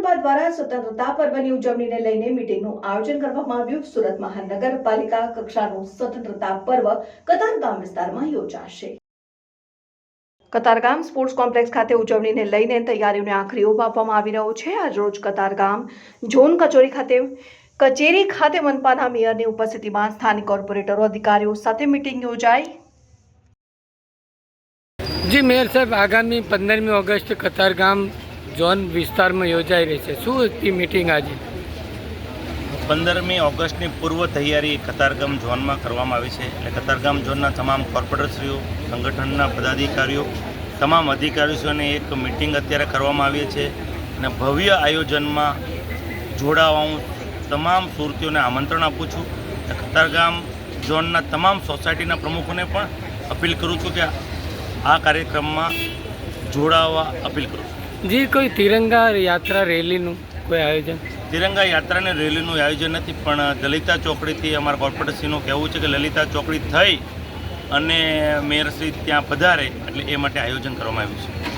ભાજપા દ્વારા સ્વતંત્રતા પર્વની ઉજવણીને લઈને મીટિંગનું આયોજન કરવામાં આવ્યું। સુરત મહાનગરપાલિકા કક્ષાનું સ્વતંત્રતા પર્વ કતારગામ વિસ્તારમાં યોજાશે। કતારગામ સ્પોર્ટ્સ કોમ્પ્લેક્સ ખાતે ઉજવણીને લઈને તૈયારીઓને આખરી ઓપ આપવામાં આવી રહ્યો છે। આજરોજ કતારગામ ઝોન કચેરી ખાતે મનપાના મેયરની ઉપસ્થિતિમાં સ્થાનિક કોર્પોરેટરો અધિકારીઓ સાથે મીટિંગ યોજાઈ। जी मेयर साहब, आगामी 15મી ઓગસ્ટ કતારગામ ઝોન વિસ્તારમાં યોજાઈ રહી છે, શું હતી મીટિંગ આજે? 15મી ઓગસ્ટની પૂર્વ તૈયારી કતારગામ ઝોનમાં કરવામાં આવી છે। એટલે કતારગામ ઝોનના તમામ કોર્પોરેટરશ્રીઓ, સંગઠનના પદાધિકારીઓ, તમામ અધિકારીઓને એક મિટિંગ અત્યારે કરવામાં આવી છે અને ભવ્ય આયોજનમાં જોડાવા હું તમામ સુરતીઓને આમંત્રણ આપું છું। કતારગામ ઝોનના તમામ સોસાયટીના પ્રમુખોને પણ અપીલ કરું છું કે આ કાર્યક્રમમાં જોડાવા અપીલ કરું છું। જી, કોઈ તિરંગા યાત્રા રેલીનું કોઈ આયોજન? તિરંગા યાત્રાને રેલીનું આયોજન નથી, પણ લલિતા ચોકડીથી અમારા કોર્પોરેટરશ્રીનું કહેવું છે કે લલિતા ચોકડી થઈ અને મેયરશ્રી ત્યાં પધારે એટલે એ માટે આયોજન કરવામાં આવ્યું છે।